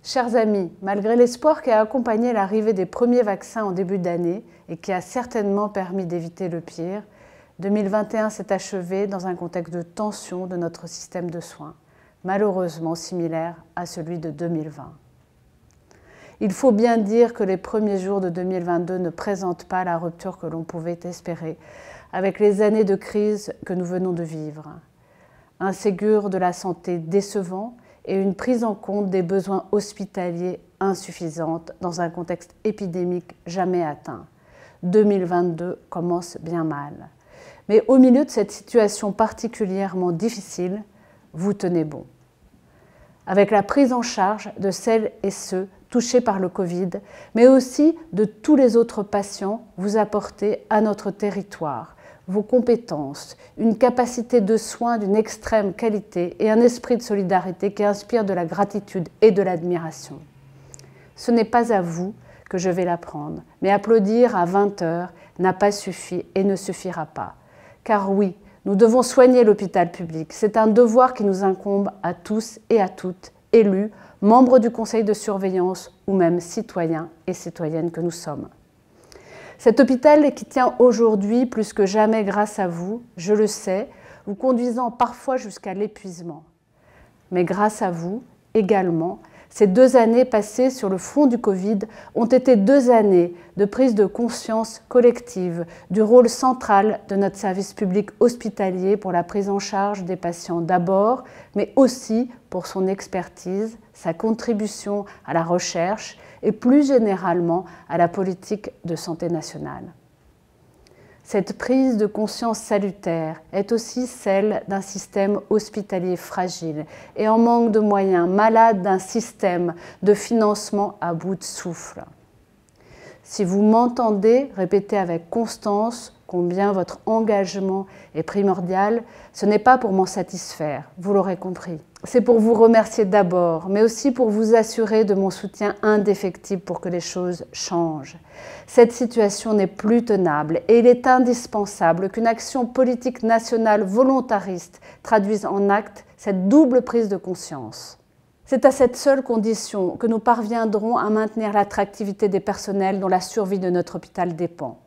Chers amis, malgré l'espoir qui a accompagné l'arrivée des premiers vaccins en début d'année et qui a certainement permis d'éviter le pire, 2021 s'est achevé dans un contexte de tension de notre système de soins, malheureusement similaire à celui de 2020. Il faut bien dire que les premiers jours de 2022 ne présentent pas la rupture que l'on pouvait espérer avec les années de crise que nous venons de vivre. Un Ségur de la santé décevant et une prise en compte des besoins hospitaliers insuffisante dans un contexte épidémique jamais atteint. 2022 commence bien mal. Mais au milieu de cette situation particulièrement difficile, vous tenez bon. Avec la prise en charge de celles et ceux touchés par le Covid, mais aussi de tous les autres patients, vous apportez à notre territoire vos compétences, une capacité de soins d'une extrême qualité et un esprit de solidarité qui inspire de la gratitude et de l'admiration. Ce n'est pas à vous que je vais l'apprendre, mais applaudir à 20 h n'a pas suffi et ne suffira pas. Car oui, nous devons soigner l'hôpital public. C'est un devoir qui nous incombe à tous et à toutes, élus, membres du conseil de surveillance ou même citoyens et citoyennes que nous sommes. Cet hôpital qui tient aujourd'hui plus que jamais grâce à vous, je le sais, vous conduisant parfois jusqu'à l'épuisement. Mais grâce à vous, également, ces 2 années passées sur le front du Covid ont été 2 années de prise de conscience collective du rôle central de notre service public hospitalier pour la prise en charge des patients d'abord, mais aussi pour son expertise, sa contribution à la recherche et plus généralement à la politique de santé nationale. Cette prise de conscience salutaire est aussi celle d'un système hospitalier fragile et en manque de moyens, malade d'un système de financement à bout de souffle. Si vous m'entendez répéter avec constance combien votre engagement est primordial, ce n'est pas pour m'en satisfaire, vous l'aurez compris. C'est pour vous remercier d'abord, mais aussi pour vous assurer de mon soutien indéfectible pour que les choses changent. Cette situation n'est plus tenable et il est indispensable qu'une action politique nationale volontariste traduise en actes cette double prise de conscience. C'est à cette seule condition que nous parviendrons à maintenir l'attractivité des personnels dont la survie de notre hôpital dépend.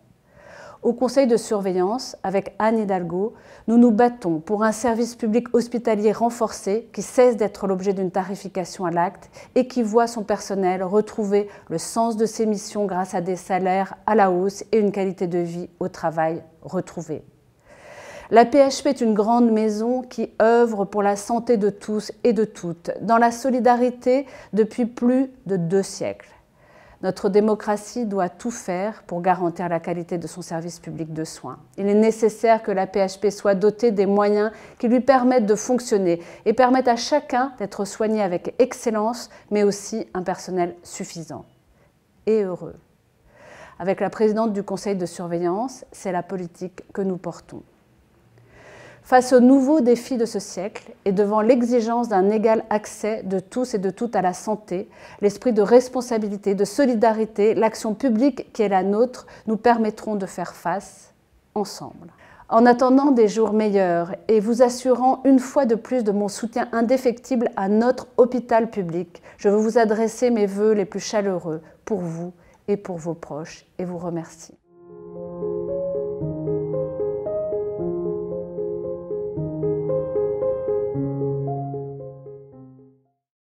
Au conseil de surveillance, avec Anne Hidalgo, nous nous battons pour un service public hospitalier renforcé qui cesse d'être l'objet d'une tarification à l'acte et qui voit son personnel retrouver le sens de ses missions grâce à des salaires à la hausse et une qualité de vie au travail retrouvée. La PHP est une grande maison qui œuvre pour la santé de tous et de toutes, dans la solidarité depuis plus de 2 siècles. Notre démocratie doit tout faire pour garantir la qualité de son service public de soins. Il est nécessaire que la PHP soit dotée des moyens qui lui permettent de fonctionner et permettent à chacun d'être soigné avec excellence, mais aussi un personnel suffisant et heureux. Avec la présidente du conseil de surveillance, c'est la politique que nous portons. Face aux nouveaux défis de ce siècle et devant l'exigence d'un égal accès de tous et de toutes à la santé, l'esprit de responsabilité, de solidarité, l'action publique qui est la nôtre nous permettront de faire face ensemble. En attendant des jours meilleurs et vous assurant une fois de plus de mon soutien indéfectible à notre hôpital public, je veux vous adresser mes vœux les plus chaleureux pour vous et pour vos proches et vous remercie.